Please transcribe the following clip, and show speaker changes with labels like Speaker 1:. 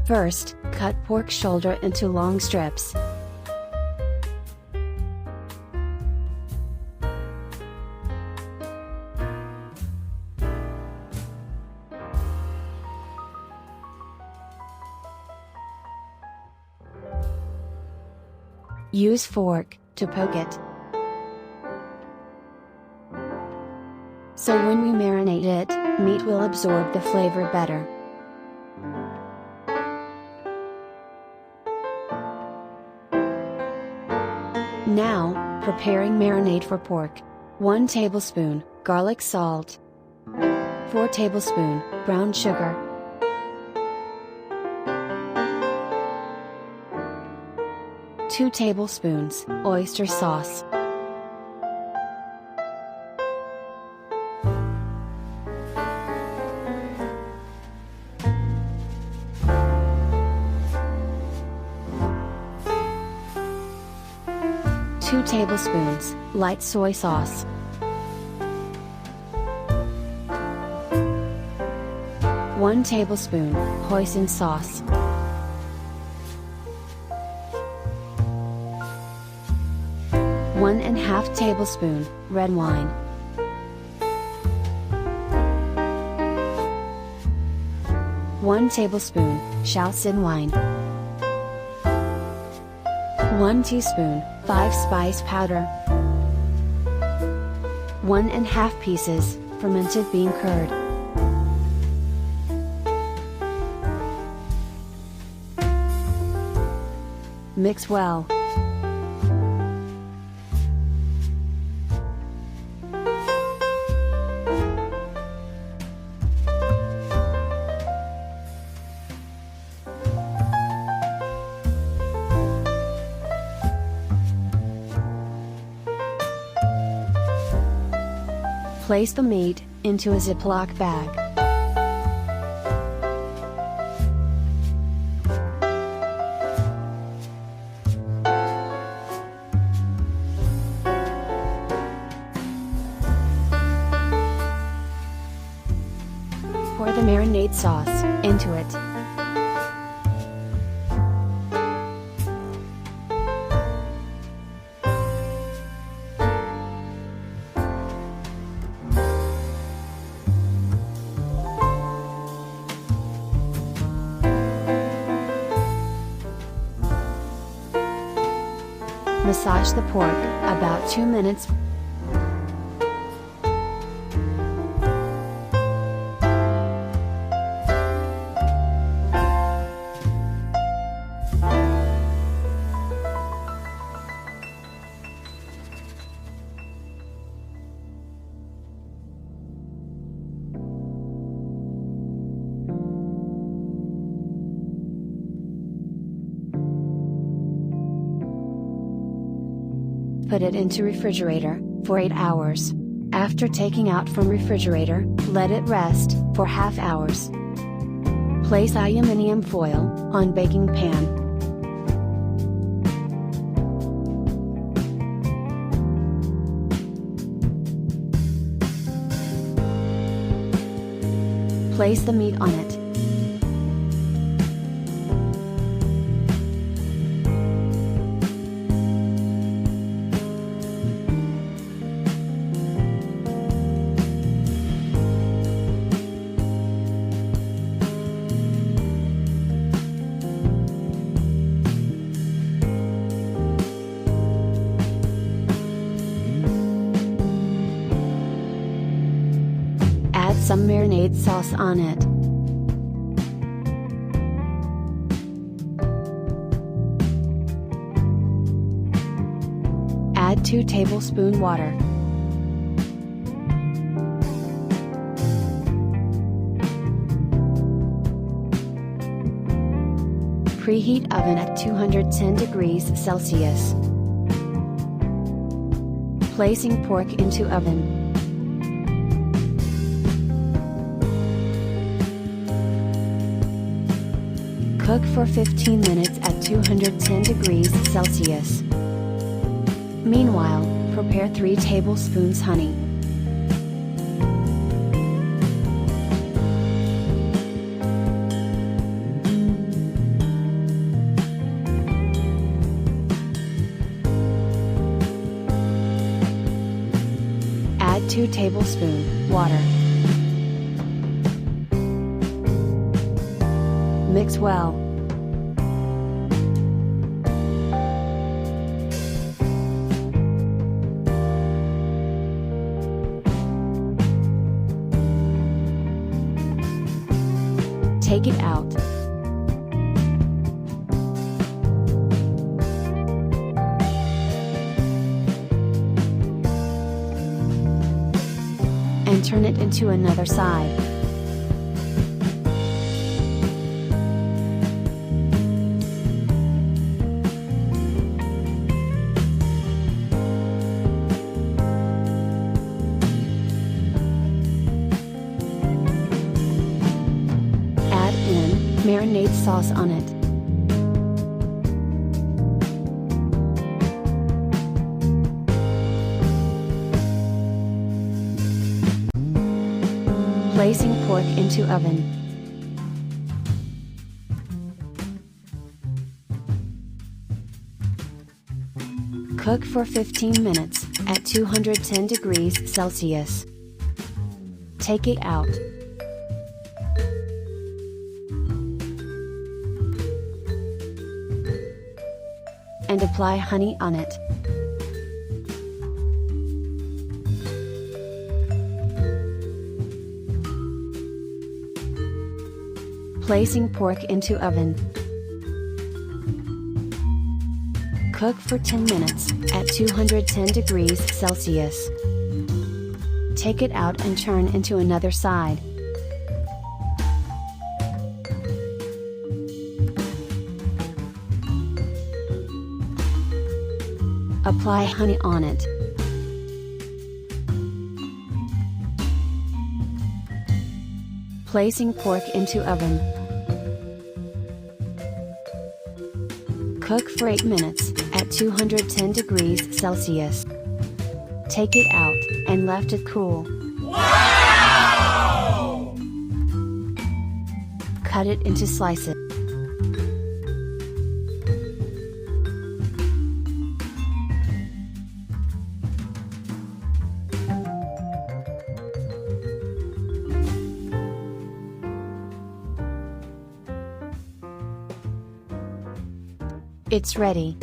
Speaker 1: First, cut pork shoulder into long strips. Use fork to poke it, so when we marinate it, meat will absorb the flavor better. Now, preparing marinade for pork. 1 tablespoon, garlic salt. 4 tablespoon, brown sugar. 2 tablespoons, oyster sauce. Two tablespoons, light soy sauce. 1 tablespoon, hoisin sauce. 1½ tablespoon, red wine. 1 tablespoon, Shaoxing wine. 1 teaspoon, 5-spice powder. 1½ pieces, fermented bean curd. Mix well. Place the meat into a Ziploc bag. Pour the marinade sauce into it. Massage the pork, about 2 minutes. Put it into refrigerator for 8 hours. After taking out from refrigerator, let it rest for ½ hour. Place aluminium foil on baking pan. Place the meat on it. some marinade sauce on it. Add 2 tablespoons water. Preheat oven at 210 degrees Celsius. Placing pork into oven. Cook for 15 minutes at 210 degrees Celsius. Meanwhile, prepare 3 tablespoons honey. Add 2 tablespoons water. Mix well. Take it out. And turn it into another side. Marinade sauce on it. Placing pork into oven. Cook for 15 minutes at 210 degrees Celsius. Take it out. And apply honey on it. Placing pork into oven. Cook for 10 minutes at 210 degrees Celsius. Take it out and turn into another side. Apply honey on it. Placing pork into oven. Cook for 8 minutes at 210 degrees Celsius. Take it out and let it cool.
Speaker 2: Wow!
Speaker 1: Cut it into slices. It's ready.